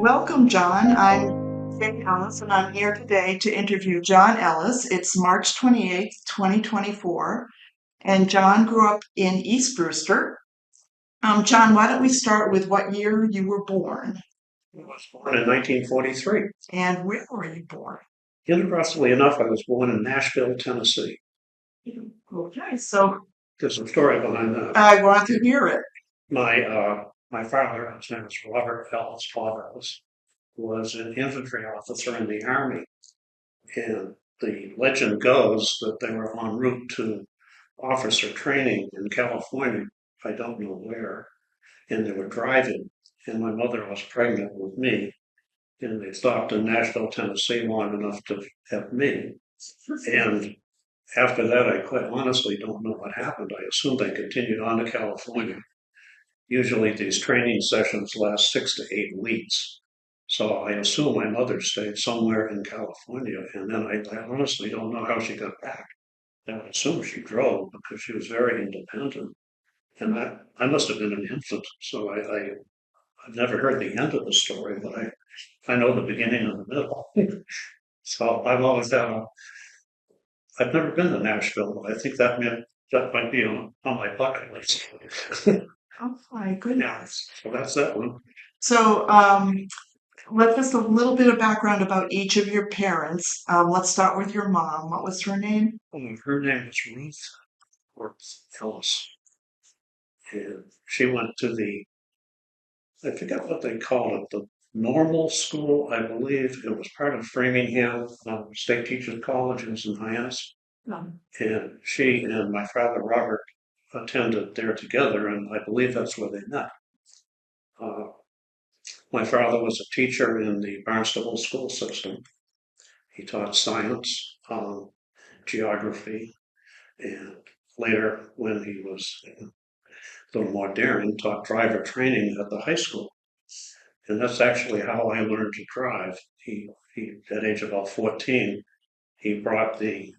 Welcome, John. I'm Kate Ellis, and I'm here today to interview John Ellis. It's March 28th, 2024, and John grew up in East Brewster. John, why don't we start with what year you were born I was born in 1943. and where were you born? Interestingly enough, I was born in Nashville, Tennessee. Okay, so There's a story behind that. I want to hear it. My father, his name was Robert Ellis, was an infantry officer in the Army. And the legend goes that they were en route to officer training in California. I don't know where. And they were driving, and my mother was pregnant with me. And they stopped in Nashville, Tennessee long enough to have me. And after that, I quite honestly don't know what happened. I assume they continued on to California. Usually these training sessions last 6 to 8 weeks. So I assume my mother stayed somewhere in California. And then I honestly don't know how she got back. I would assume she drove because she was very independent. And I must have been an infant. So I've never heard the end of the story, but I know the beginning and the middle. So I've never been to Nashville, but I think that might be on my bucket list. Oh my Yeah, goodness. so that's that one. So, let's just a little bit of background about each of your parents. Let's start with your mom. What was her name? Her name is Ruth Ellis, and she went to I forget what they called it, the normal school, I believe. It was part of Framingham State Teachers College. It was in Hyannis. And she and my father, Robert, attended there together, and I believe that's where they met. Uh, my father was a teacher in the Barnstable school system. He taught science, geography, and later, when he was a little more daring, taught driver training at the high school. And that's actually how I learned to drive. At age about 14, he brought the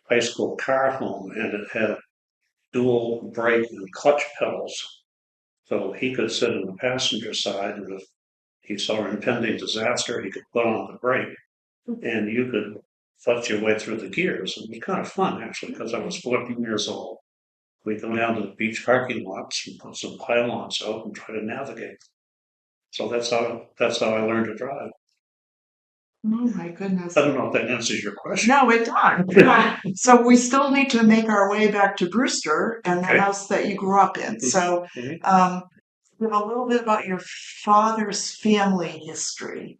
high school car home, and it had dual brake and clutch pedals. So he could sit in the passenger side, and if he saw impending disaster, he could put on the brake, and you could flex your way through the gears. And it was kind of fun, actually, because I was 14 years old. We'd go down to the beach parking lots and put some pylons out and try to navigate. So that's how I learned to drive. Oh my goodness. I don't know if that answers your question. No, it does. So we still need to make our way back to Brewster and the Okay. house that you grew up in. So, give a little bit about your father's family history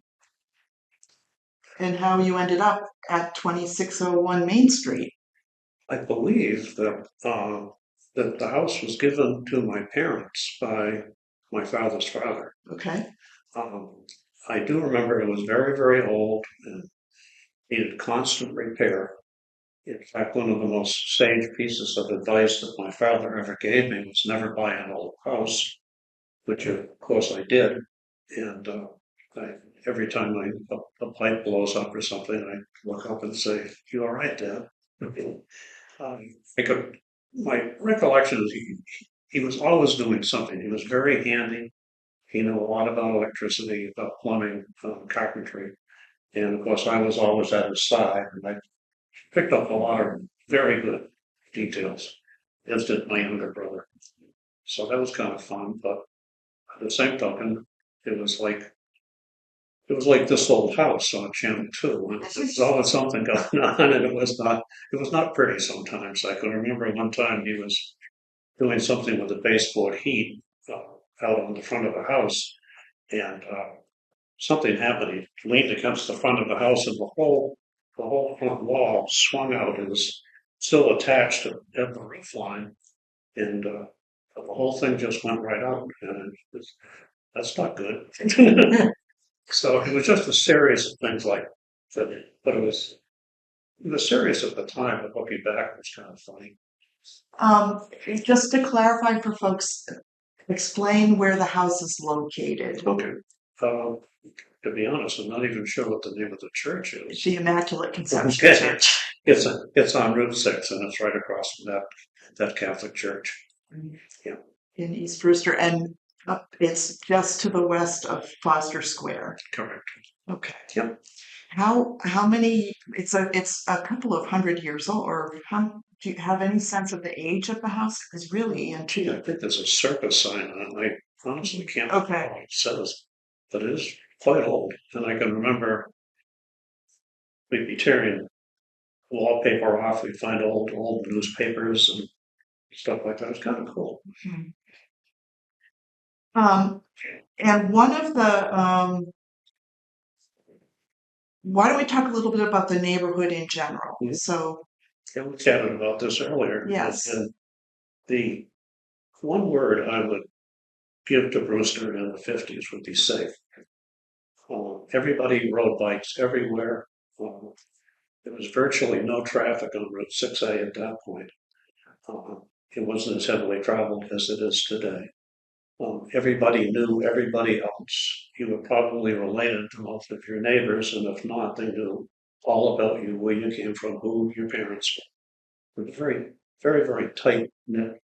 and how you ended up at 2601 Main Street. I believe that the house was given to my parents by my father's father. Okay. Um, I do remember it was very, very old and needed constant repair. In fact, one of the most sage pieces of advice that my father ever gave me was never buy an old house, which of course I did. And I, every time a pipe blows up or something, I look up and say, "You all right, Dad?" I could, my recollection is he was always doing something. He was very handy. He knew a lot about electricity, about plumbing, carpentry. And of course, I was always at his side, and I picked up a lot of very good details, as did my younger brother. So that was kind of fun. But at the same token, it was like it was like This Old House on Channel 2. And there was always something going on, and it was not pretty sometimes. I can remember one time he was doing something with the baseboard heat out on the front of the house, and something happened. He leaned against the front of the house, and the whole front wall swung out and was still attached at the roof line, and the whole thing just went right out, and that's not good. So it was just a series of things like that, but it was serious at the time, but looking back, it was kind of funny. Um, just to clarify for folks, explain where the house is located. Okay. Um, to be honest, I'm not even sure what the name of the church is. The Immaculate Conception Okay. Church It's on Route 6, and it's right across from that Catholic church. Yeah. in East Brewster. And It's just to the west of Foster Square. Correct. Okay. Yep. How many? It's a couple of hundred years old. Or do you have any sense of the age of the house? It's really Gee, I antique. think there's a circus sign on it. I honestly can't recall Okay. what it says, but it is quite old. And I can remember we'd be tearing wallpaper off. We'd find old newspapers and stuff like that. It's kind of cool. Mhm. Um, and one of the why don't we talk a little bit about the neighborhood in general? Mhm. So Yeah, we chatted about this earlier. yes. And the one word I would give to Brewster in the 50s would be safe. Everybody rode bikes everywhere. Uh, there was virtually no traffic on Route 6A at that point. Uh, it wasn't as heavily traveled as it is today. Everybody knew everybody else. You were probably related to most of your neighbors, and if not, they knew all about you, where you came from, who your parents were. It was a very tight knit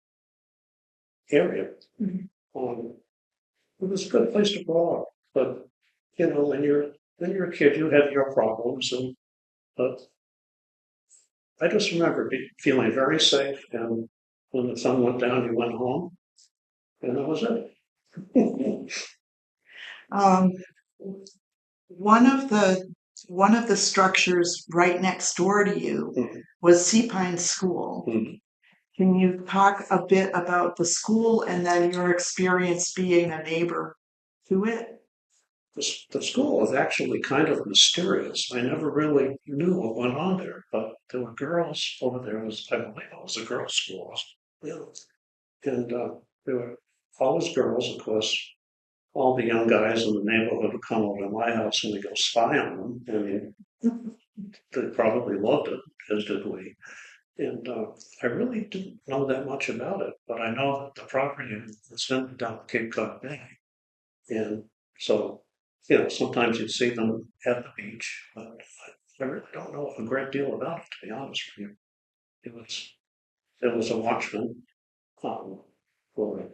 area. Mhm. Um, it was a good place to grow up, but when you're a kid, you have your problems, and but I just remember feeling very safe, and when the sun went down, you went home, and that was it. Um, one of the structures right next door to you Mhm. was Sea Pine School. Mhm. Can you talk a bit about the school and then your experience being a neighbor to it? The school was actually kind of mysterious. I never really knew what went on there, but there were girls over there. I believe it was a girls' school. Yeah. And there were always girls, of course. All the young guys in the neighborhood would come over to my house and we go spy on them. I mean, they probably loved it, as did we. And I really didn't know that much about it, but I know that the property is down Cape Cod Bay. And so, sometimes you'd see them at the beach, but I really don't know a great deal about it, to be honest with you. It was, there was a watchman, um, for,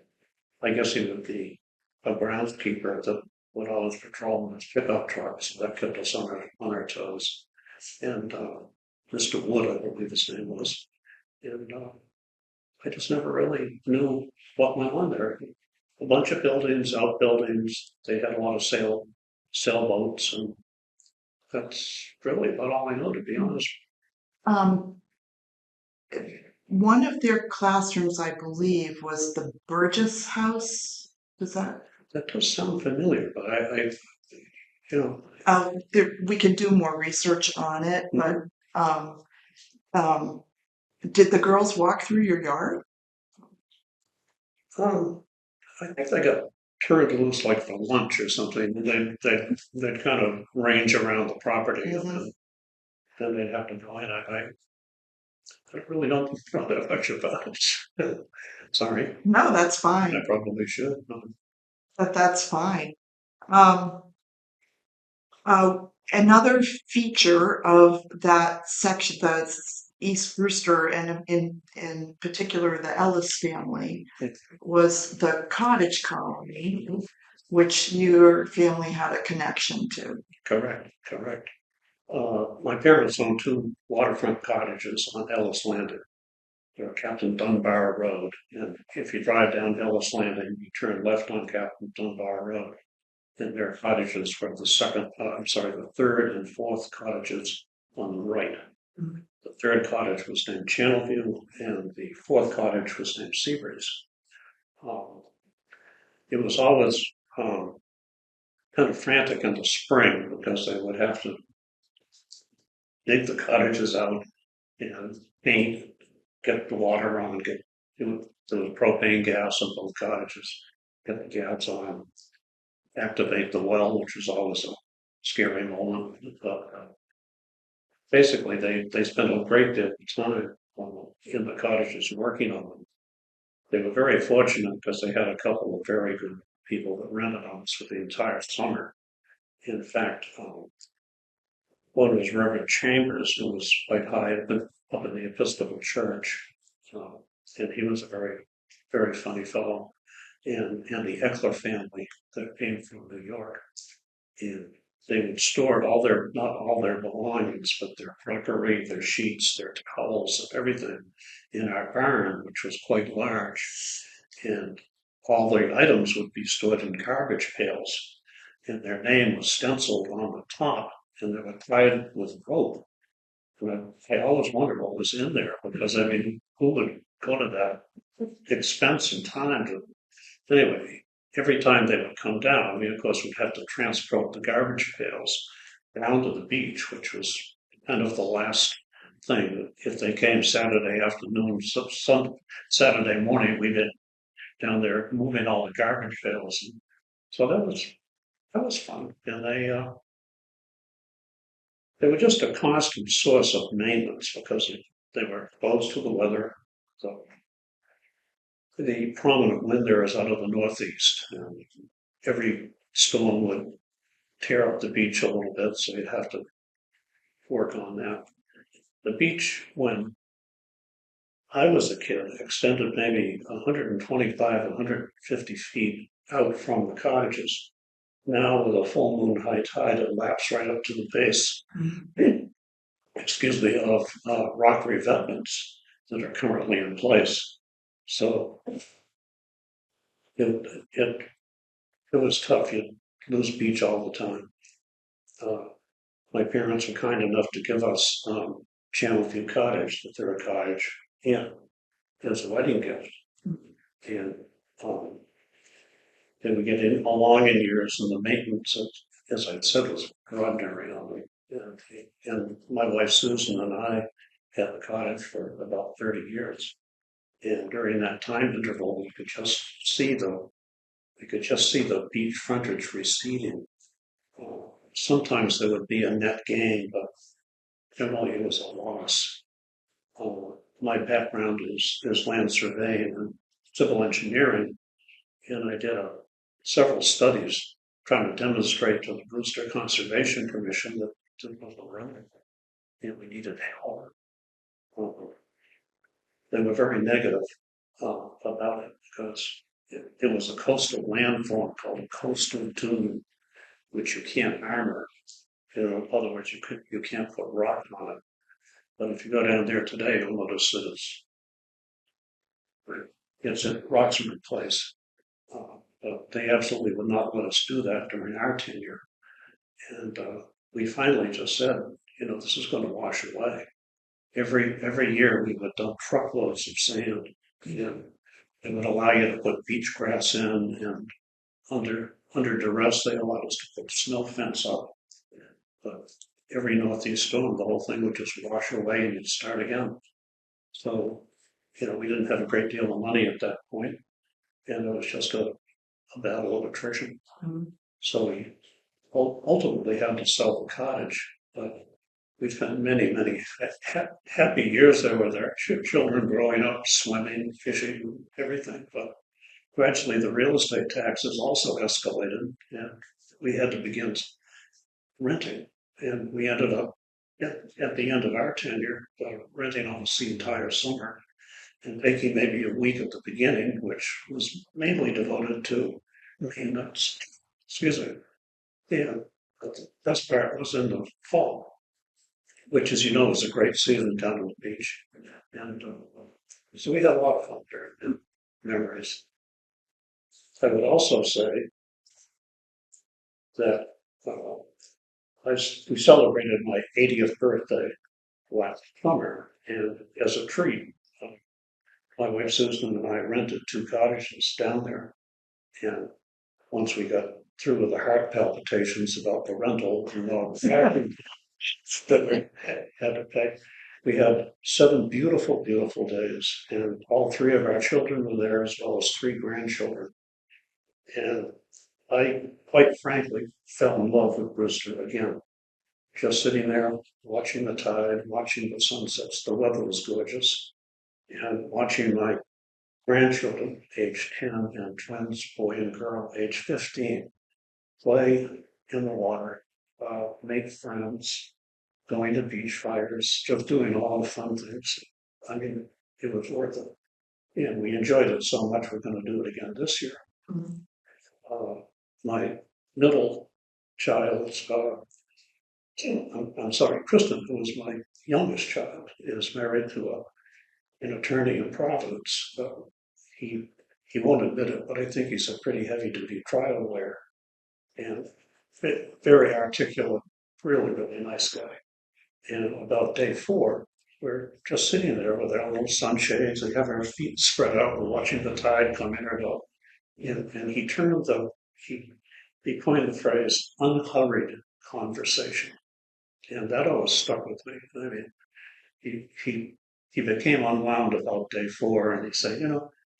I guess he would be a groundskeeper that would always patrol in his pickup truck, so that kept us on our toes. And Mr. Wood, I believe his name was. And I just never really knew what went on there. A bunch of buildings, outbuildings. They had a lot of sailboats, and that's really about all I know, to be honest. Um, one of their classrooms, I believe, was the Burgess House. Does that? That does sound familiar, but you know, We can do more research on it, but mhm. um, um, did the girls walk through your yard? um, I think they got turned loose like for lunch or something. They'd kind of range around the property, and Hmm. then they'd have to go in. I really don't know that much about it. Sorry, No, that's I fine. probably should. That's fine. Um, Another feature of that section, the East Brewster, and in particular the Ellis family, was the cottage colony, which your family had a connection to. Correct, correct. My parents owned two waterfront cottages on Ellis Landing. They're Captain Dunbar Road. And if you drive down Ellis Landing, you turn left on Captain Dunbar Road. And there are cottages for the third and fourth cottages on the right. The third cottage was named Channelview, and the fourth cottage was named Seabreeze. Um, it was always um, kind of frantic in the spring because they would have to dig the cottages out and paint, get the water on, there was propane gas in both cottages, get the gas on, activate the well, which was always a scary moment. But basically, they spent a great deal of time in the cottages working on them. They were very fortunate because they had a couple of very good people that rented on us for the entire summer. In fact, one was Reverend Chambers, who was quite high up in the Episcopal Church, uh, and he was a very funny fellow. and the Eckler family that came from New York. And they would store all their, not all their belongings, but their crockery, their sheets, their towels, everything in our barn, which was quite large. And all the items would be stored in garbage pails. And their name was stenciled on the top, and they were tied with rope. And I always wondered what was in there because, I mean, who would go to that expense and time to, anyway, every time they would come down, we of course would have to transport the garbage pails down to the beach, which was kind of the last thing. If they came Saturday afternoon, some Saturday morning, we'd be down there moving all the garbage pails. And so that was fun, and they were just a constant source of maintenance because they were exposed to the weather. So the prominent wind there is out of the northeast, and every storm would tear up the beach a little bit, so you'd have to work on that. The beach, when I was a kid, extended maybe 125, 150 feet out from the cottages. Now, with a full moon high tide, it laps right up to the base, excuse me, of rock revetments that are currently in place. So it, it, it was tough. You'd lose beach all the time. Uh, my parents were kind enough to give us Channelview Cottage, the third cottage, yeah, as a wedding gift. And um, then we get along in years, and the maintenance, as I said, was extraordinary on it. And my wife Susan and I had the cottage for about 30 years. And during that time interval, we could just see the beach frontage receding. Sometimes there would be a net gain, but generally it was a loss. My background is land surveying and civil engineering, and I did several studies trying to demonstrate to the Brewster Conservation Commission that it was running and we needed help. They were very negative about it because it was a coastal landform called a coastal dune, which you can't armor. In other words, you can't put rock on it. But if you go down there today, you'll notice that it's in rocks in place. But they absolutely would not let us do that during our tenure. And we finally just said, this is going to wash away. Every year we would dump truckloads of sand, and it would allow you to put beach grass in, and under duress they allowed us to put snow fence up. But every northeast storm, the whole thing would just wash away and you'd start again. So, we didn't have a great deal of money at that point, and it was just a battle of attrition. Mm-hmm. So we ultimately had to sell the cottage, but we spent many, many happy years there with our children growing up, swimming, fishing, everything. But gradually the real estate taxes also escalated, and we had to begin renting. And we ended up, at the end of our tenure, renting almost the entire summer and taking maybe a week at the beginning, which was mainly devoted to maintenance. Excuse me. Yeah, but the best part was in the fall, which, as you know, is a great season down on the beach. And so we had a lot of fun there and memories. I would also say that we celebrated my 80th birthday last summer, and as a treat, my wife Susan and I rented 2 cottages down there. And once we got through with the heart palpitations about the rental, that we had to pay. We had 7 beautiful, beautiful days, and all 3 of our children were there, as well as 3 grandchildren. And I, quite frankly, fell in love with Brewster again. Just sitting there, watching the tide, watching the sunsets. The weather was gorgeous, and watching my grandchildren, age 10, and twins, boy and girl, age 15, play in the water, make friends, going to beach fires, just doing all the fun things. I mean, it was worth it. And we enjoyed it so much, we're going to do it again this year. Mhm. My middle child, I'm sorry, Kristen, who is my youngest child, is married to an attorney in Providence. He he won't admit it, but I think he's a pretty heavy-duty trial lawyer and very articulate, really, really nice guy. And about day four, we're just sitting there with our little sunshades and having our feet spread out and watching the tide come in or go. And he turned he coined the phrase unhurried conversation. And that always stuck with me. I mean, he, he, he became unwound about day four and he said,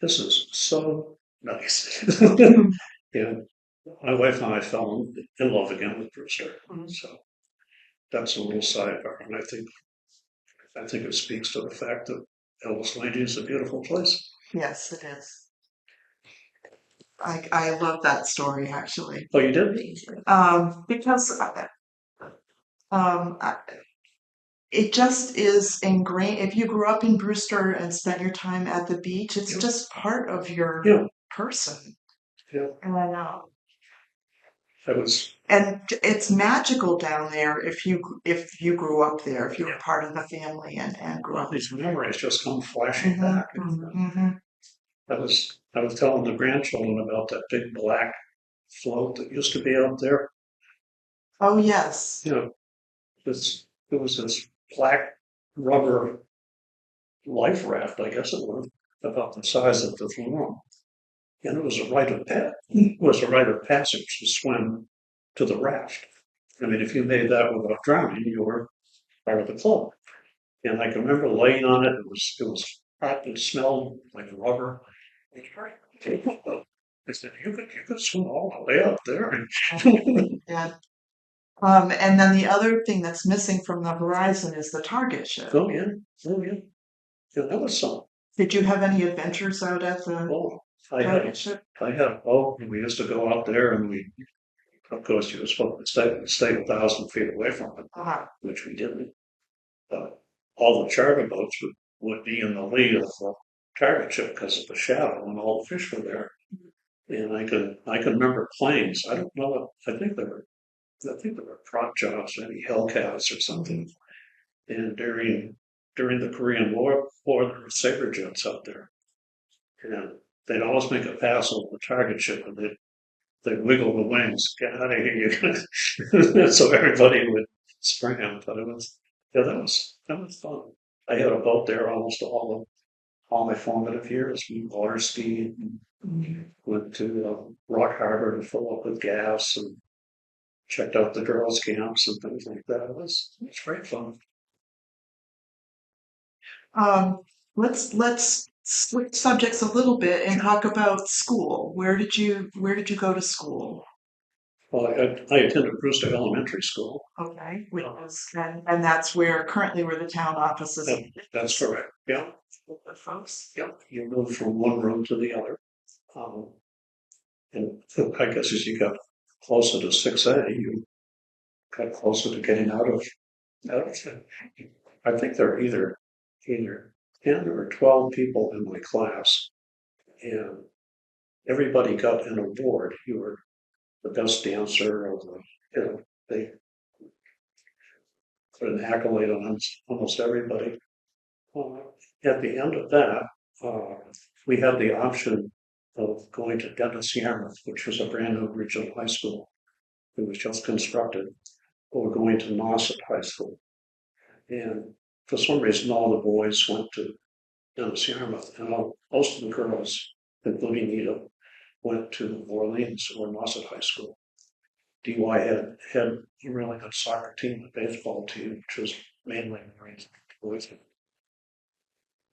this is so nice. And my wife and I fell in love again with Brewster. Mhm. So that's a little sidebar. And I think it speaks to the fact that Ellis Landing is a beautiful place. Yes, it is. I love that story actually. Oh, you did? Because um, I- it just is ingrained. If you grew up in Brewster and spent your time at the beach, it's Yeah. just part of your Yeah. person. Yeah. And I know. I was, And it's magical down there if you grew up there, if you were yeah. part of the family and grew Well, up. these memories just come flashing back. Hmm. I was telling the grandchildren about that big black float that used to be out there. Oh yes. You know, it was this black rubber life raft, I guess it was, about the size of the room. And it was a rite of passage to swim to the raft. I mean, if you made that without drowning, you were part of the club. And I can remember laying on it. It was hot. It smelled like rubber. I said, you could swim all the way up there. Yeah. And then the other thing that's missing from the horizon is the target ship. Oh yeah, oh yeah. Yeah, that was some. Did you have any adventures out at the Oh, target ship? we used to go out there and of course, you were supposed to stay 1,000 feet away from it, Uh-huh. which we didn't. All the charter boats would be in the lead of the target ship because of the shadow and all the fish were there. And I can remember planes. I don't know. I think there were prop jobs, maybe Hellcats or something. And during the Korean War, there were saber jets out there, and they'd always make a pass over the target ship, and they'd wiggle the wings, get out of here, you. So everybody would scram. But it was yeah, that was fun. I had a boat there almost all my formative years. We water skied, went to Rock Harbor to fill up with gas, and checked out the girls' camps and things like that. It was great fun. Um, let's switch subjects a little bit and talk about school. Where did you go to school? Well, I attended Brewster Elementary School. Okay, which is and that's currently where the town office is. That's correct. Yeah, With folks. yeah. You move from one room to the other. Um, and I guess as you got closer to 6A, you got closer to getting out of I think there are either 10 or 12 people in my class, and everybody got an award. You were the best dancer, or they put an accolade on almost everybody. Uh, at the end of that, uh, we had the option of going to Dennis Yarmouth, which was a brand new regional high school. It was just constructed, or going to Nauset High School. And for some reason, all the boys went to Dennis Yarmouth, and most of the girls, including Nita, went to Orleans or Nauset High School. DY had a really good soccer team, a baseball team, which was mainly boys.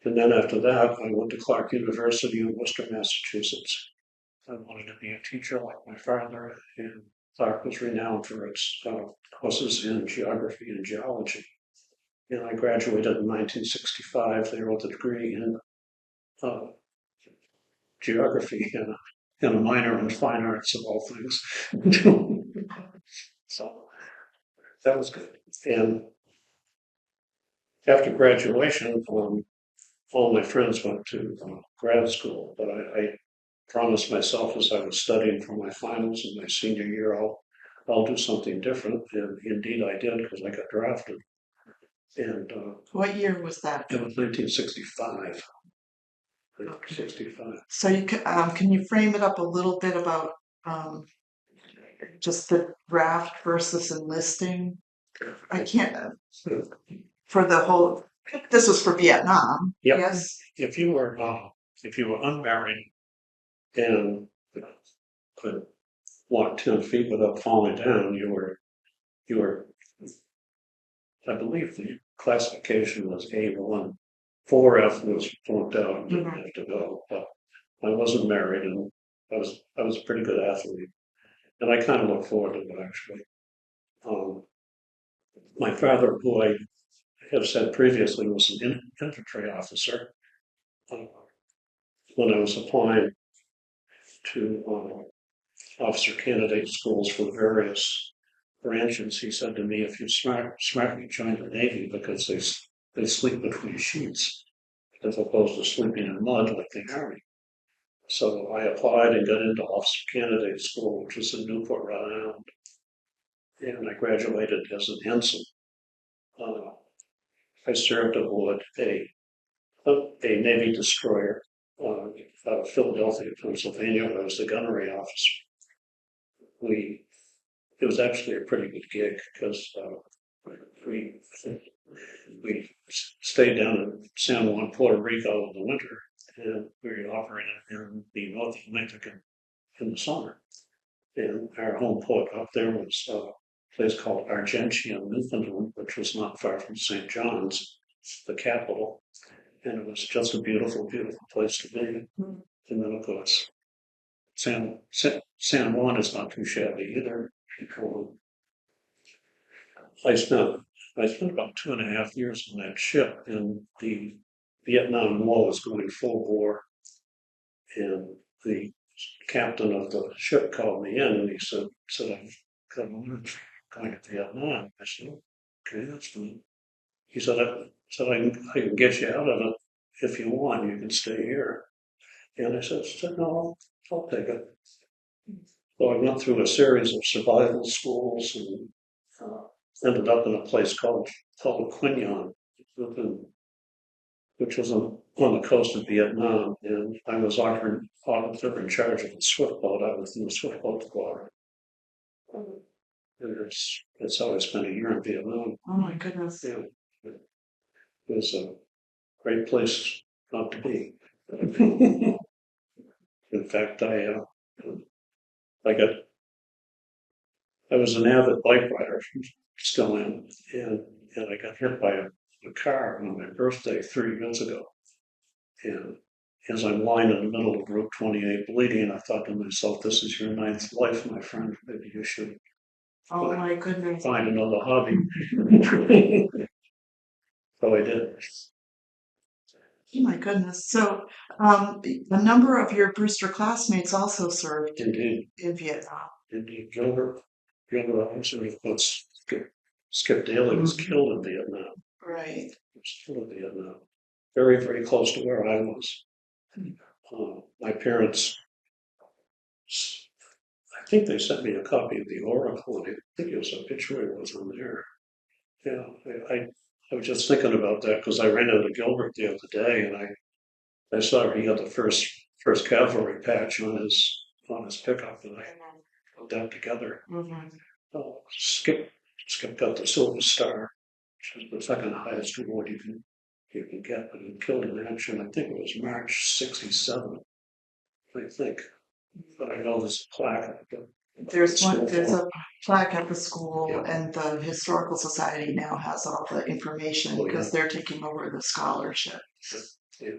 And then after that, I went to Clark University in Worcester, Massachusetts. I wanted to be a teacher like my father, and Clark was renowned for its courses in geography and geology. And I graduated in 1965 there with a degree in uh, geography and a minor in fine arts of all things. So that was good. And after graduation, all my friends went to grad school, but promised myself as I was studying for my finals in my senior year, I'll do something different. And indeed I did, because I got drafted. And What year was that? it was 1965. 1965. So can you frame it up a little bit about um, just the draft versus enlisting? I can't for the whole. This was for Vietnam. Yep. Yes. If you were unmarried and could walk 10 feet without falling down, you were, I believe the classification was A1. 4F was flunked out and didn't have to go. But I wasn't married, and I was a pretty good athlete. And I kind of look forward to it, actually. Um, my father, who I have said previously was an infantry officer, uh, when I was applying to officer candidate schools for various branches, he said to me, if you smartly join the Navy, because they sleep between sheets as opposed to sleeping in mud like the Army. So I applied and got into officer candidate school, which was in Newport, Rhode Island, and I graduated as an ensign. Uh, I served aboard a Navy destroyer out of Philadelphia, Pennsylvania. I was the gunnery officer. It was actually a pretty good gig because we we stayed down in San Juan, Puerto Rico in the winter, and we operated in the North Atlantic in the summer. And our home port up there was a place called Argentia, Newfoundland, which was not far from St. John's, the capital. And it was just a beautiful, beautiful place to be. And then, of course, San Juan is not too shabby either. I spent about 2.5 years on that ship, and the Vietnam War was going full bore. And the captain of the ship called me in, and he said I've got an order going to Vietnam. I said, okay, that's fine. He said, I can get you out of it if you want. You can stay here. And I said no, I'll take it. So I went through a series of survival schools and ended up in a place called Quinyon, which was on the coast of Vietnam. And I was officer in charge of the swift boat. I was in the swift boat squadron. And that's how I spent a year in Vietnam. Oh my goodness. Yeah, it was a great place not to be. In fact, I was an avid bike rider, still am, and I got hit by a car on my birthday 3 years ago. And as I'm lying in the middle of Route 28 bleeding, I thought to myself, this is your ninth life, my friend. Maybe you should Oh my goodness. find another hobby. So I did. Oh my goodness. So a number of your Brewster classmates also served Indeed. in Vietnam. Indeed. Gilbert Robinson, of course, Skip Daley was killed in Vietnam. Right. He was killed in Vietnam. Very, very close to where I was. My parents, I think they sent me a copy of the Oracle, and I think it was a picture was on there. Yeah, I was just thinking about that because I ran into Gilbert the other day, and I saw he had the first cavalry patch on his pickup, and I put that together. Skip got the Silver Star, which is the second highest award you can get, but he killed in action. I think it was March '67. I think, but I know there's a plaque at the There's school. a plaque at the school, Yeah. and the Historical Society now has all the information Oh, because yeah. they're taking over the scholarship. Yeah.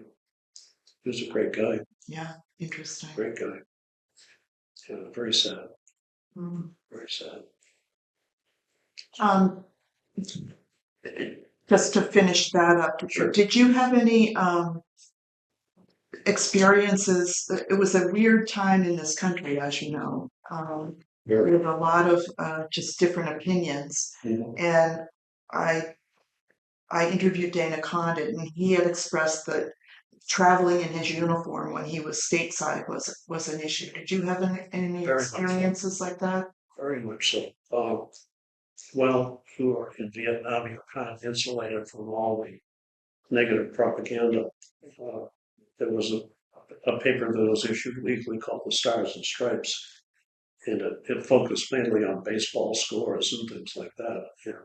He was a great guy, Yeah, interesting. great guy. Yeah, very sad, Mm. very sad. Just to finish that up, Sure. did you have any experiences? It was a weird time in this country, as you know, Very. with a lot of just different opinions. And I interviewed Dana Condit, and he had expressed that traveling in his uniform when he was stateside was an issue. Did you have any Very much so. experiences like that? Very much so. Well, if you were in Vietnam, you're kind of insulated from all the negative propaganda. Uh, there was a paper that was issued weekly called the Stars and Stripes, and it focused mainly on baseball scores and things like that. And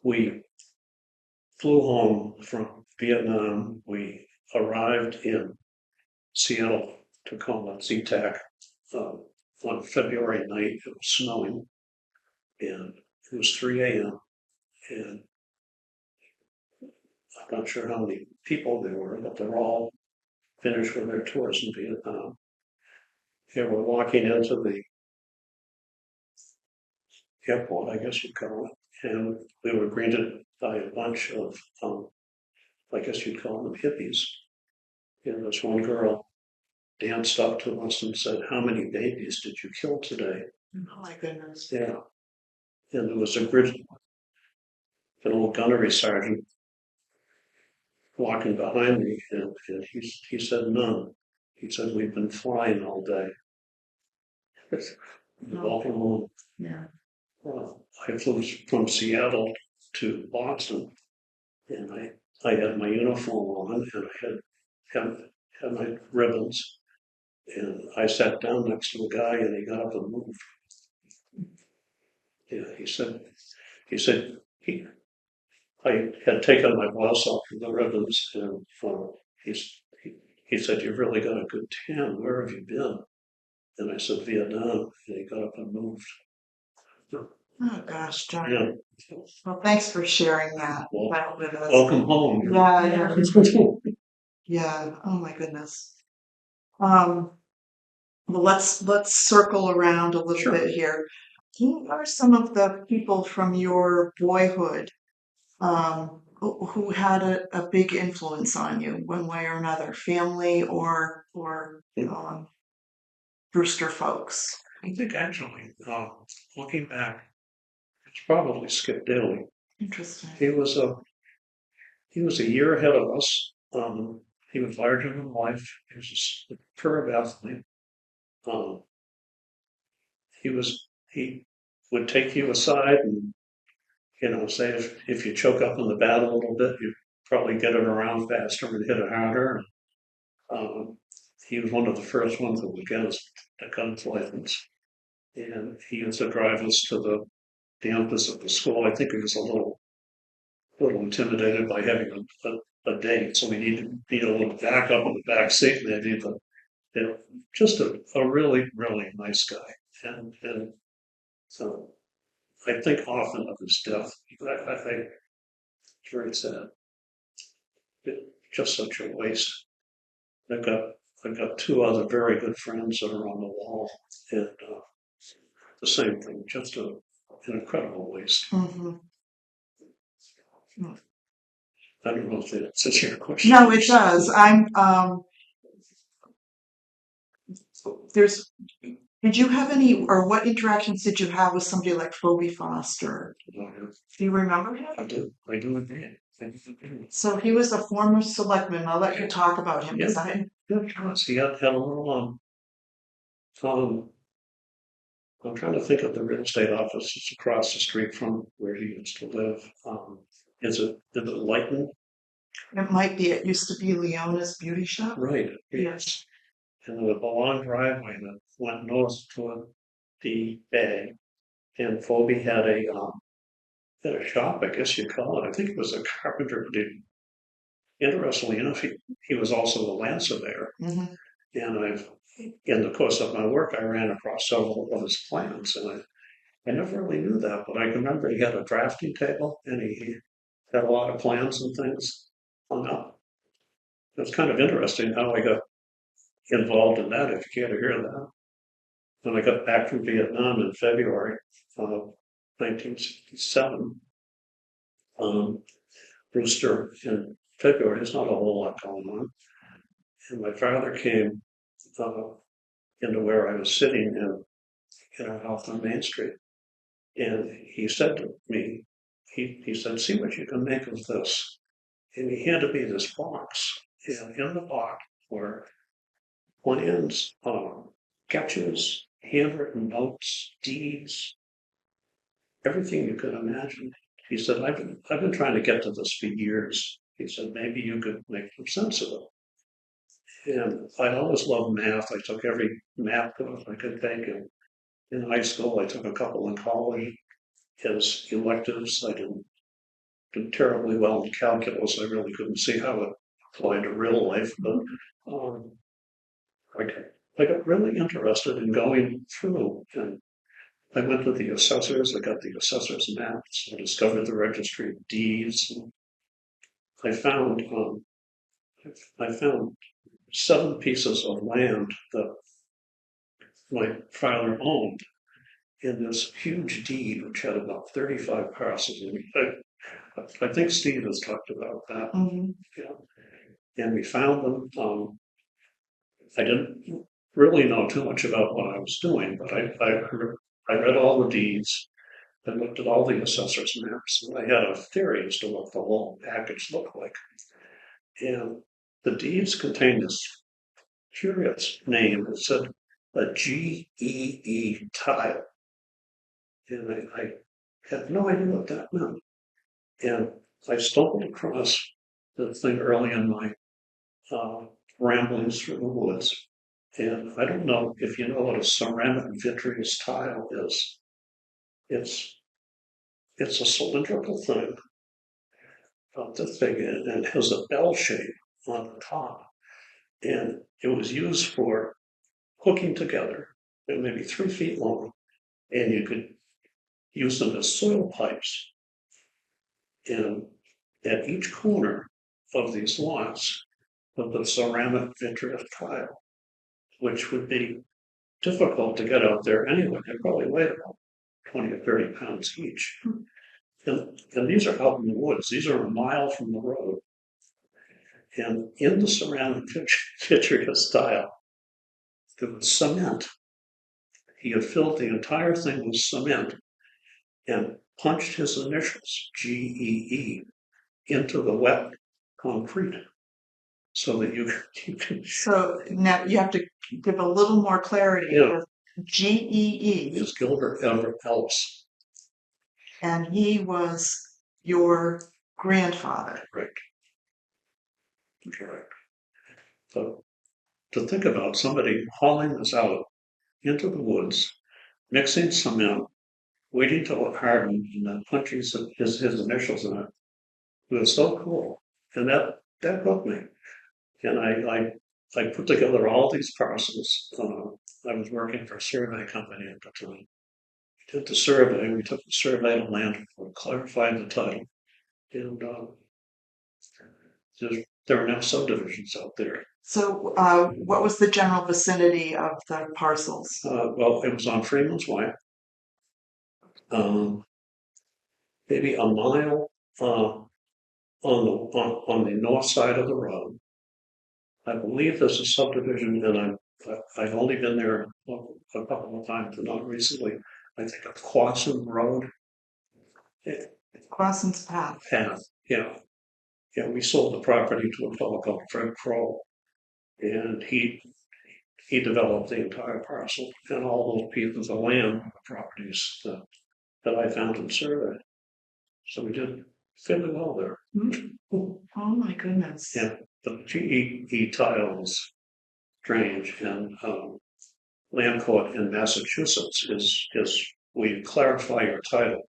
we flew home from Vietnam. We arrived in Seattle, Tacoma, SeaTac, on February night. It was snowing, and it was 3 a.m. And I'm not sure how many people there were, but they're all finished with their tours in Vietnam. Here we're walking into the airport, I guess you'd call it, and we were greeted by a bunch of, I guess you'd call them hippies. And this one girl danced up to us and said, "How many babies did you kill today?" Oh my goodness. Yeah. And there was a little gunnery sergeant walking behind me, and he said, "None." He said, "We've been flying all day." Walking home. Yeah. I flew from Seattle to Boston, and I had my uniform on, and I had my ribbons, and I sat down next to a guy, and he got up and moved. Yeah, he I had taken my blouse off from the ribbons, and he said, "You've really got a good tan. Where have you been?" And I said, "Vietnam," and he got up and moved. Oh gosh, John. Yeah. Well, thanks for sharing that with us. Welcome home. Yeah. Yeah. Oh my goodness. Well, let's circle around a little bit here. Who are some of the people from your boyhood who had a big influence on you one way or another, family or Brewster folks? I think actually, looking back, it's probably Skip Daley. Interesting. He was a year ahead of us. He was larger than life. He was a superb athlete. Um, he would take you aside and say if you choke up in the bat a little bit, you probably get it around faster and hit it harder. Um, he was one of the first ones that would get us a guns license, and he used to drive us to the campus of the school. I think he was a little intimidated by having a date, so we need a little backup in the back seat maybe, but just a really, really nice guy. And so I think often of his death. I think it's very sad. Just such a waste. I've got two other very good friends that are on the wall, and the same thing. Just an incredible waste. Mm-hmm. I don't know if that answers your question. No, it does. Did you have any, or what interactions did you have with somebody like Phoebe Foster? Do you remember him? I do indeed. So he was a former selectman. I'll let you talk about him. Yes, he had a little I'm trying to think of the real estate office. It's across the street from where he used to live. Is it Lighton? It might be. It used to be Leona's Beauty Shop. Right. Yes. And there was a long driveway that went north toward the bay. And Phoebe had a shop, I guess you'd call it. I think it was a carpenter. Interestingly enough, he was also a land surveyor. Mm-hmm. And in the course of my work, I ran across several of his plans, and I never really knew that, but I can remember he had a drafting table, and he had a lot of plans and things hung up. It was kind of interesting how I got involved in that, if you care to hear that. When I got back from Vietnam in February of 1967, Brewster in February, there's not a whole lot going on. And my father came into where I was sitting in our house on Main Street. And he said to me, he said, "See what you can make of this." and he handed me this box, and in the box were plans, sketches, handwritten notes, deeds, everything you could imagine. He said, I've been trying to get to this for years. He said, maybe you could make some sense of it. And I always loved math. I took every math course I could take. And in high school, I took a couple in college as electives. I did terribly well in calculus. I really couldn't see how it applied to real life. But um, I got really interested in going through. And I went to the assessors. I got the assessors maps. I discovered the registry of deeds. And I found I found 7 pieces of land that my father owned in this huge deed, which had about 35 parcels. I think Steve has talked about that. Mm-hmm. Yeah. And we found them. I didn't really know too much about what I was doing, but I read all the deeds. I looked at all the assessor's maps, and I had a theory as to what the whole package looked like. And the deeds contained this curious name that said a GEE tile. And I had no idea what that meant. And I stumbled across the thing early in my ramblings through the woods. And I don't know if you know what a ceramic vitreous tile is. It's it's a cylindrical thing about this big and has a bell shape on the top. And it was used for hooking together, maybe 3 feet long, and you could use them as soil pipes. And at each corner of these lots of the ceramic vitreous tile, which would be difficult to get out there anyway. They probably weigh about 20 or 30 pounds each. And these are out in the woods. These are a mile from the road. And in the ceramic vitreous tile, there was cement. He had filled the entire thing with cement and punched his initials, GEE, into the wet concrete so that you can. So now you have to give a little more clarity. Yeah. GEE. Is Gilbert Everett Ellis. And he was your grandfather. Right. Correct. So to think about somebody hauling this out into the woods, mixing cement, waiting till it hardened, and then punching his initials in it. It was so cool. And that hooked me. And I put together all these parcels. I was working for a survey company at the time. We did the survey. We took the survey of land, clarified the title, and there are now subdivisions out there. So what was the general vicinity of the parcels? Well, it was on Freeman's Way, maybe a mile on the north side of the road. I believe there's a subdivision, and I've only been there a couple of times, but not recently. I think of Quasson Road. Quasson's Path. Yeah. Yeah, we sold the property to a fellow called Fred Kroll, and he developed the entire parcel and all those pieces of land properties that I found in survey. So we did fairly well there. Oh my goodness. Yeah, the GEE tile was strange, and land court in Massachusetts is we clarify your title.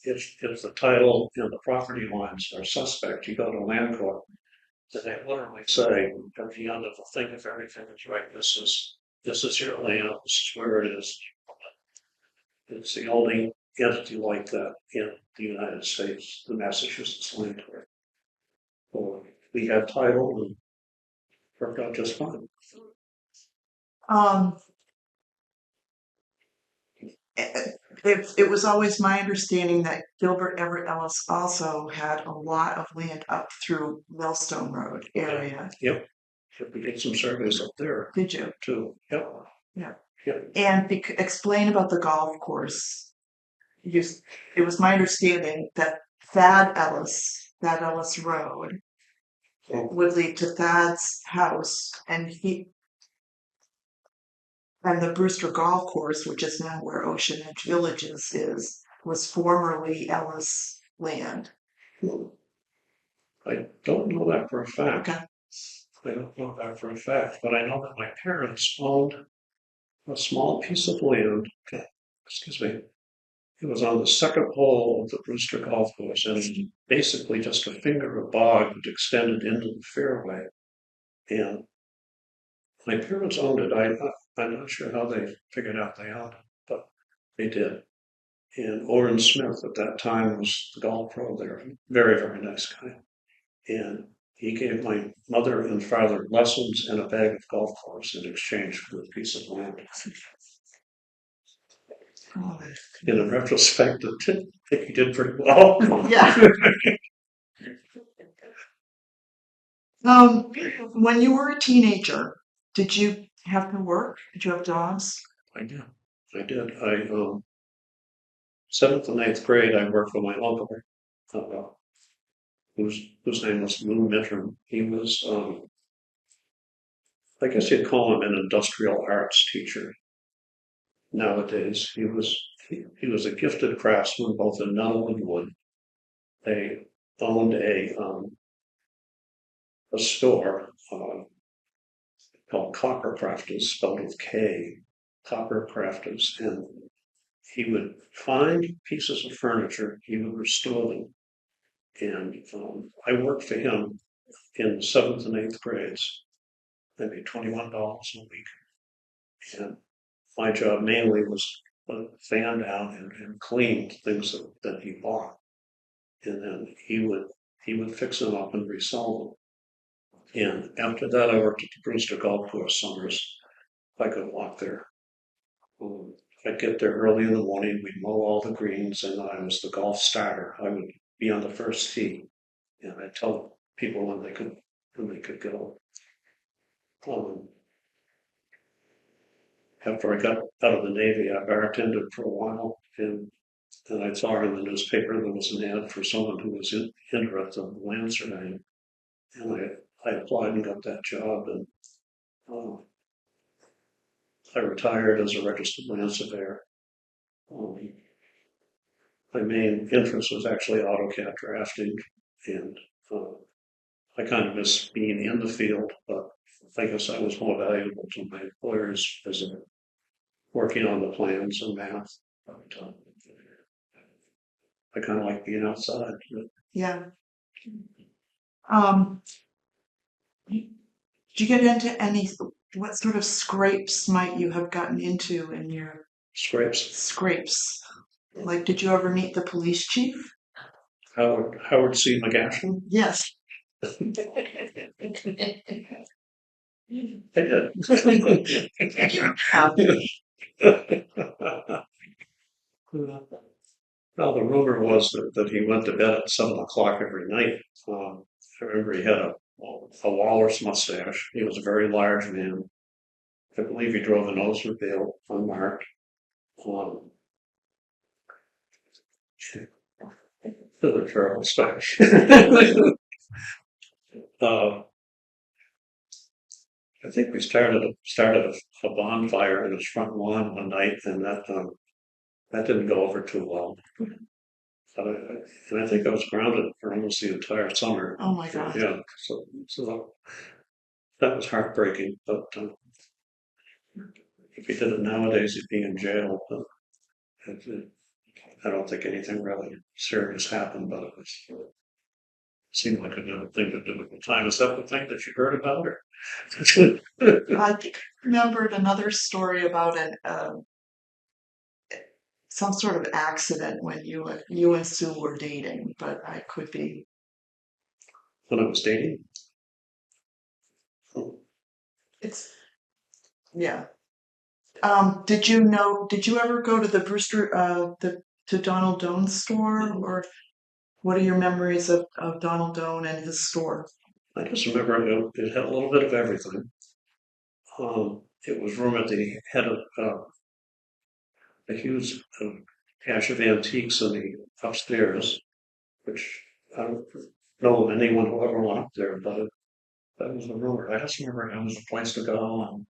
If the title and the property lines are suspect, you go to land court. So they literally say at the end of the thing, if everything is right, this is your land, this is where it is. It's the only entity like that in the United States, the Massachusetts land court. So we had title and worked out just fine. It was always my understanding that Gilbert Everett Ellis also had a lot of land up through Millstone Road area. Yep. We did some surveys up there. Did you? Too. Yep. Yeah. Yep. And explain about the golf course. It was my understanding that Thad Ellis Road would lead to Thad's house, and the Brewster Golf Course, which is now where Ocean Edge Villages is, was formerly Ellis Land. I don't know that for a fact. Okay. I don't know that for a fact, but I know that my parents owned a small piece of land. Excuse me. It was on the second hole of the Brewster Golf Course, and it was basically just a finger of bog that extended into the fairway. And my parents owned it. I'm not sure how they figured out they owned it, but they did. And Oren Smith at that time was the golf pro there. Very, very nice guy. And he gave my mother and father lessons and a bag of golf clubs in exchange for a piece of land. Oh, In retrospect, I think he did pretty well. yeah. When you were a teenager, did you have to work? Did you have jobs? I did. I did. Seventh and eighth grade, I worked for my uncle, uh, whose name was Lou Mitram. He was, I guess you'd call him an industrial arts teacher nowadays. He was a gifted craftsman, both in metal and wood. They owned a store called Copper Crafters, spelled with K, Copper Crafters, and he would find pieces of furniture, he would restore them. And I worked for him in the seventh and eighth grades, maybe $21 a week. And my job mainly was fan down and clean things that he bought. And then he would fix them up and resell them. And after that, I worked at the Brewster Golf Course summers. I could walk there. I'd get there early in the morning. We'd mow all the greens, and I was the golf starter. I would be on the first tee, and I'd tell people when they could go. Um, After I got out of the Navy, I bartended for a while, and I saw in the newspaper there was an ad for someone who was interested in land surveying, and I applied and got that job, and uh, I retired as a registered land surveyor. Um, my main interest was actually AutoCAD drafting, and I kind of miss being in the field, but I guess I was more valuable to my employers as a working on the plans and math. But, I kind of like being outside. Yeah. Um, did you get into what sort of scrapes might you have gotten into in your Scrapes. scrapes? Like, did you ever meet the police chief? Howard C. McGashman? Yes. I did. Well, the rumor was that he went to bed at 7 o'clock every night. I remember he had a walrus mustache. He was a very large man. I believe he drove an Oldsmobile unmarked. Um, the terrible stuff. uh, I think we started a bonfire in his front lawn one night, and that didn't go over too well. And I think I was grounded for almost the entire summer. Oh my God. Yeah, so that was heartbreaking. But if he did it nowadays, he'd be in jail. But I don't think anything really serious happened, but it seemed like a good thing to do at the time. Is that the thing that you heard about? Or? I remembered another story about some sort of accident when you and Sue were dating, but I could be. When I was dating? It's yeah. Did you ever go to the Brewster, to Donald Doan's store, or what are your memories of Donald Doan and his store? I just remember it had a little bit of everything. It was rumored that he had a huge cache of antiques in the upstairs, which know of anyone who ever went up there, but that was the rumor. I just remember it was a place to go and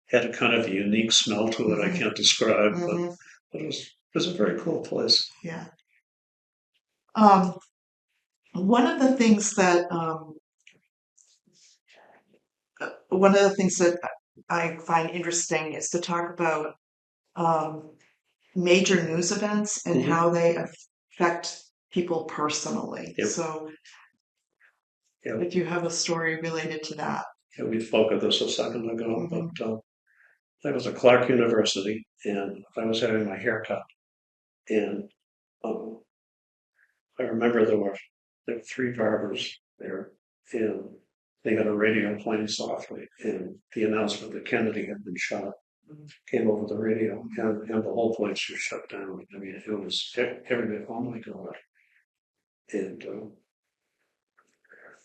had a kind of a unique smell to it I can't describe, but it was a very cool place. Yeah. Um, one of the things that I find interesting is to talk about um, major news events and Mhm. how they affect people personally. Yep. So, Yeah, if you have a story related to that. yeah, we spoke of this a second ago, Hmm. but I was at Clark University and I was having my hair cut, and um, I remember there were three barbers there, and they had a radio playing softly, and the announcement that Kennedy had been shot came over the radio, and the whole place was shut down. I mean, it was everybody, oh my God. And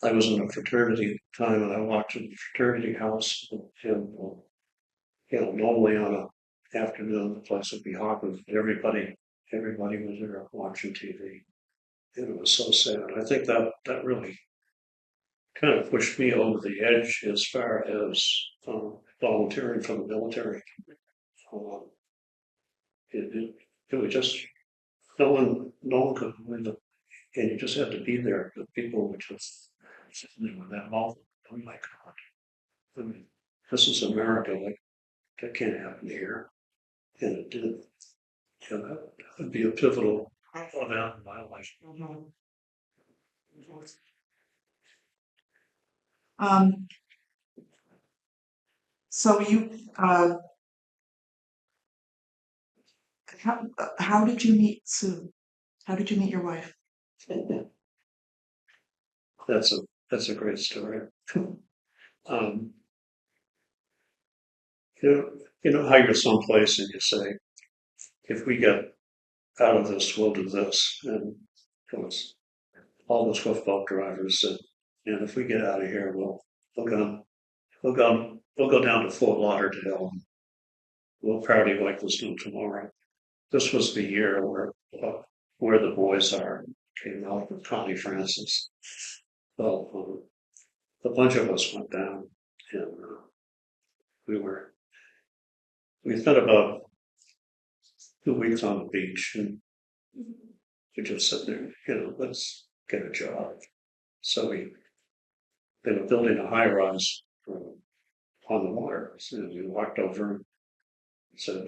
I was in a fraternity at the time, and I walked in the fraternity house, and normally on a afternoon, the place would be hopping. Everybody was there watching TV, and it was so sad. I think that really kind of pushed me over the edge as far as volunteering for the military. Um, it was just no one could believe it, and you just had to be there. The people were just sitting there with that mouth. Oh my God! I mean, this is America. Like that can't happen here, and it did. Yeah, that would be a pivotal event in my life. Mhm. Um, so how did you meet Sue? How did you meet your wife? That's a that's a great story. Um, you know how you're someplace and you say, if we get out of this, we'll do this, and it was all the Swift boat drivers said, and if we get out of here, we'll go we'll go down to Fort Lauderdale. And we'll party like there's no tomorrow. This was the year where the boys are came out with Connie Francis. Well, a bunch of us went down, and we were we spent about 2 weeks on the beach, and we just sat there, let's get a job. So they were building a high rise on the water. So we walked over and said,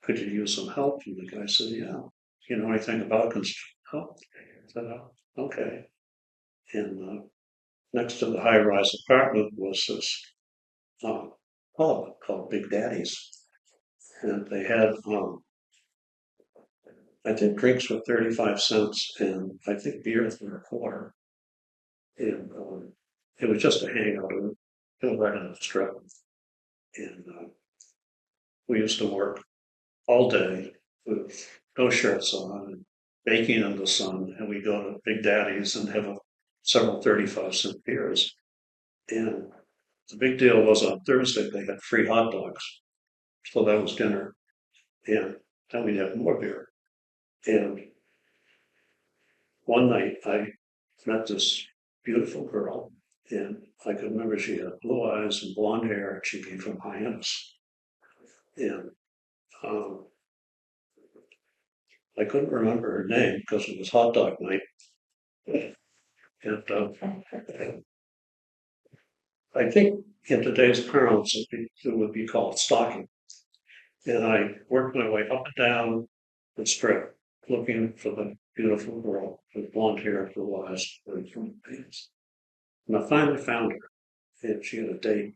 could you use some help? And the guy said, yeah. You know anything about construction? Oh, I said, oh, okay. And next to the high rise apartment was this pub called Big Daddy's. And they had, I think drinks were 35 cents and I think beers were a quarter. And it was just a hangout. It was right on the strip. And we used to work all day with no shirts on, and baking in the sun. And we go to Big Daddy's and have several 35-cent beers. And the big deal was on Thursday, they had free hot dogs. So that was dinner. And then we'd have more beer. And one night I met this beautiful girl, and I could remember she had blue eyes and blonde hair, and she came from Hyannis. And um, I couldn't remember her name because it was hot dog night. And I think in today's parlance, it would be called stalking. And I worked my way up and down the strip looking for the beautiful girl with blonde hair and blue eyes and from pants. And I finally found her, and she had a date.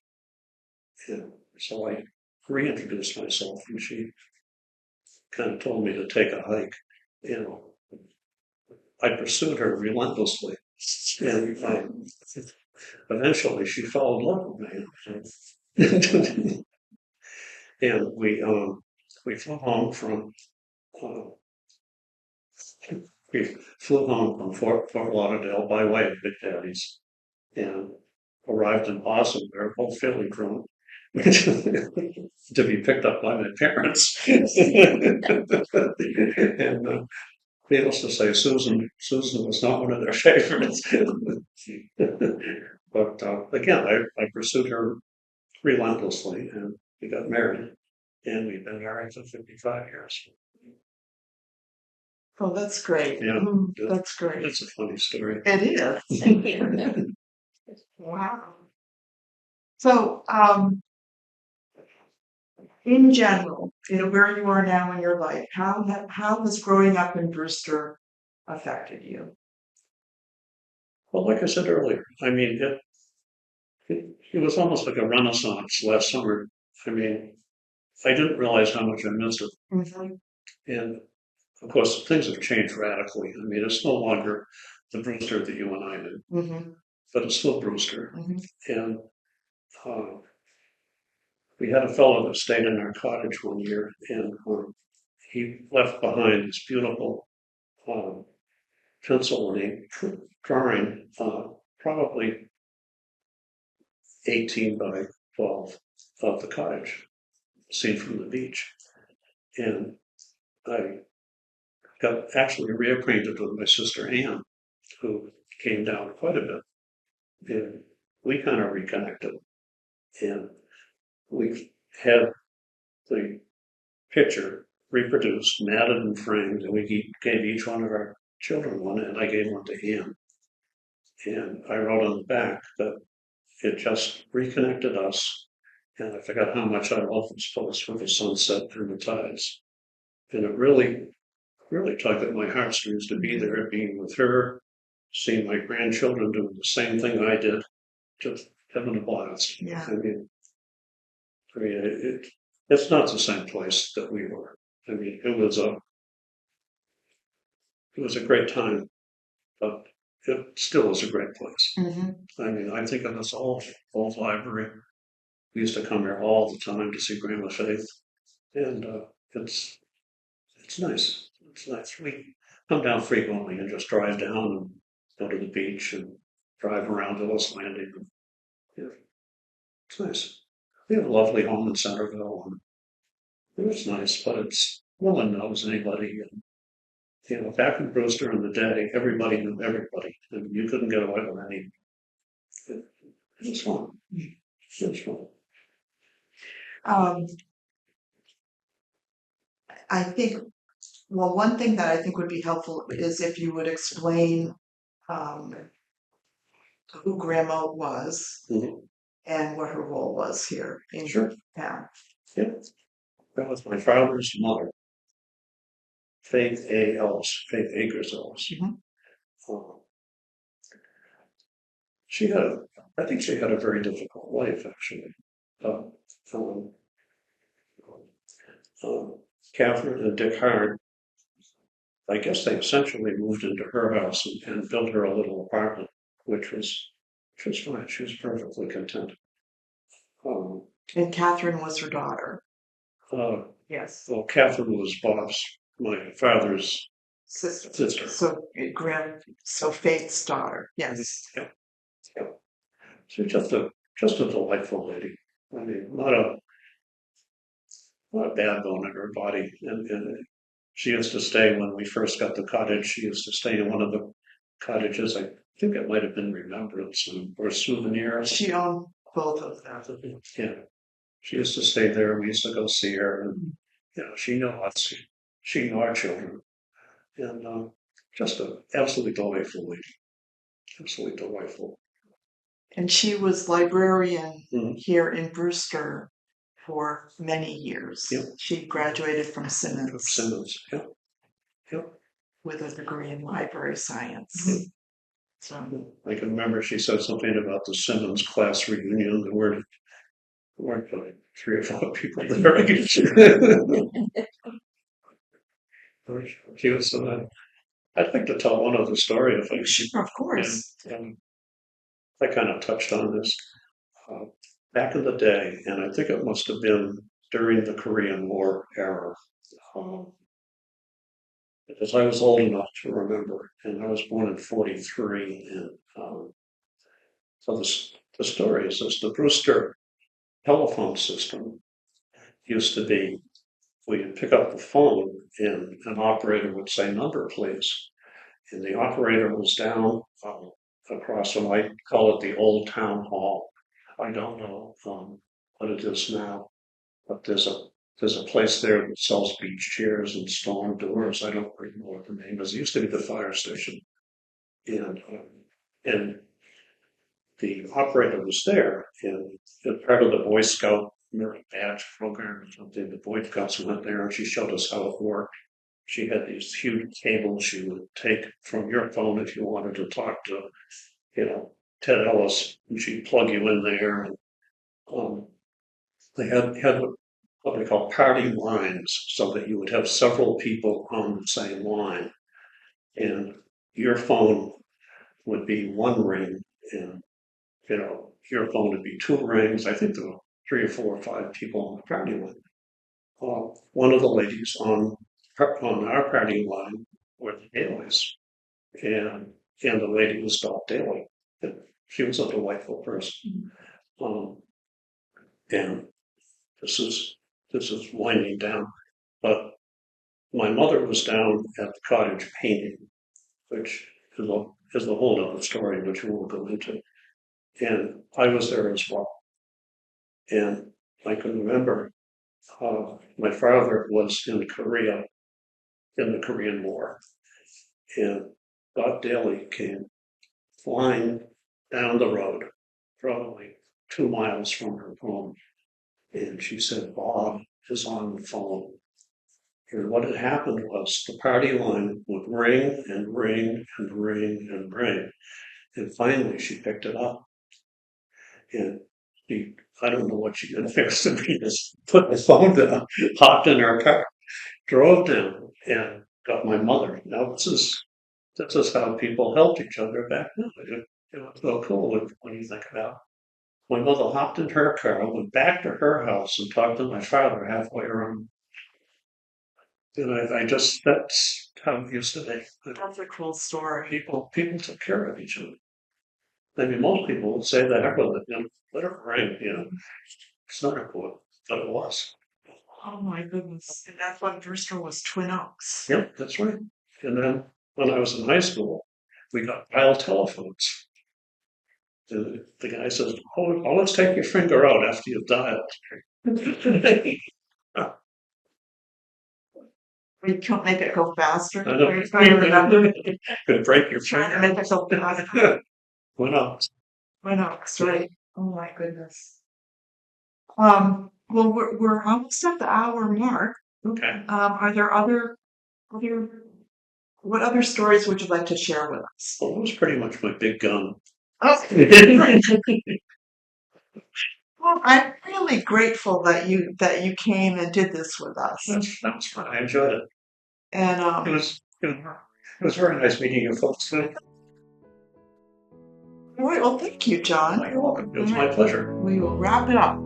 And so I reintroduced myself, and she kind of told me to take a hike. You know, I pursued her relentlessly, and eventually she fell in love with me. And we flew home from uh, Fort Lauderdale by way of Big Daddy's, and arrived in Boston. We were both fairly drunk to be picked up by my parents. And needless to say, Susan was not one of their favorites. But again, I pursued her relentlessly, and we got married, and we've been married for 55 years. Oh, that's great. Yeah, That's great. it's a funny story. It is. Wow. So, in general, where you are now in your life, how has growing up in Brewster affected you? Well, like I said earlier, I mean, it was almost like a renaissance last summer. I mean, I didn't realize how much I missed it. Mhm, And of course, things have changed radically. I mean, it's no longer the Brewster that you and I knew, mhm, but it's still Brewster. mhm. And uh, we had a fellow that stayed in our cottage one year, and he left behind this beautiful uh, pencil and ink drawing, probably 18 by 12 of the cottage, seen from the beach. And I got actually reacquainted with my sister Anne, who came down quite a bit. And we kind of reconnected. And we had the picture reproduced, matted and framed, and we gave each one of our children one, and I gave one to Anne. And I wrote on the back that it just reconnected us, and I forgot how much I love this place with the sunset and the tides. And it really tugged at my heartstrings to be there, being with her, seeing my grandchildren doing the same thing I did, just having a blast. Yeah. It's not the same place that we were. I mean, it was a great time, but it still is a great place. Mhm. I mean, I think of this old library. We used to come here all the time to see Grandma Faith, and it's nice. It's nice. We come down frequently and just drive down and go to the beach and drive around Ellis Landing. Yeah, it's nice. We have a lovely home in Centerville, and it's nice, but no one knows anybody. And, back in Brewster in the day, everybody knew everybody, and you couldn't get away with any. It, it was fun. It was fun. Um, I think, well, one thing that I think would be helpful is if you would explain um, who Grandma was Mhm. and what her role was here in Sure. town. Yeah. That was my father's mother, Faith A. Ellis, Faith Akers Ellis. Mhm. Uh, she had, I think she had a very difficult life, actually. Uh, um, Catherine and Dick Hard, I guess they essentially moved into her house and built her a little apartment, which was fine. She was perfectly content. Um, And Catherine was her daughter. uh, Yes. well, Catherine was my father's sister. So Faith's daughter. Yes. Yeah, yeah. She's just a delightful lady. I mean, not a bad bone in her body. And she used to stay when we first got the cottage. She used to stay in one of the cottages. I think it might have been Remembrance or Souvenirs. She owned both of them. Yeah, she used to stay there. We used to go see her, and she knew us. She knew our children, and just an absolutely delightful lady. Absolutely delightful. And she was librarian Mhm. here in Brewster for many years. Yep. She graduated from From Simmons Simmons. Yeah, yeah. with a degree in library science. Yeah. So I can remember she said something about the Simmons class reunion. Weren't like 3 or 4 people there. She was. I'd like to tell one other story if I could. of course. And I kind of touched on this uh, back in the day, and I think it must have been during the Korean War era. Um, because I was old enough to remember, and I was born in '43, and so the story is this: the Brewster telephone system used to be we'd pick up the phone and an operator would say, "Number, please." And the operator was down across from, I call it the old town hall. I don't know what it is now, but there's a place there that sells beach chairs and storm doors. I don't really know what the name is. It used to be the fire station, and the operator was there, and part of the Boy Scout merit badge program or something. The Boy Scouts went there, and she showed us how it worked. She had these huge cables she would take from your phone if you wanted to talk to, you know, Ted Ellis, and she'd plug you in there. And um, they had what they call party lines, so that you would have several people on the same line, and your phone would be one ring, and your phone would be two rings. I think there were 3 or 4 or 5 people on the party line. One of the ladies on our party line were the Daleys, and the lady was Dot Daly. She was a delightful person. Um, and this is winding down, but my mother was down at the cottage painting, which is a whole other story, which we won't go into. And I was there as well. And I can remember my father was in Korea in the Korean War, and Dot Daly came flying down the road, probably 2 miles from her home, and she said, "Bob is on the phone." And what had happened was the party line would ring and ring and ring and ring, and finally she picked it up, and I don't know what she did next to me, just put the phone down, hopped in her car, drove down, and got my mother. Now this is how people helped each other back then. It was so cool when you think about it. My mother hopped in her car, went back to her house, and talked to my father halfway around. And that's how it used to be. That's a cool story. People took care of each other. I mean, most people would say that, let it ring, it's not important, but it was. Oh my goodness. And that's when Brewster was Twin Oaks. Yep, that's right. And then when I was in high school, we got dial telephones. The guy says, "Oh, let's take your finger out after you've dialed." We can't make it go faster. I know. Are you trying to remember? Could break your Trying to finger. make it go faster. Went up. Twin Oaks, right? Oh my goodness. Well, we're almost at the hour mark. Okay. Are there other what other stories would you like to share with us? Well, it was pretty much my big gun. Okay. Well, I'm really grateful that you came and did this with us. That was fun. I enjoyed it. And It was very nice meeting you folks. all right, well, thank you, John. You're welcome. It was my pleasure. We will wrap it up.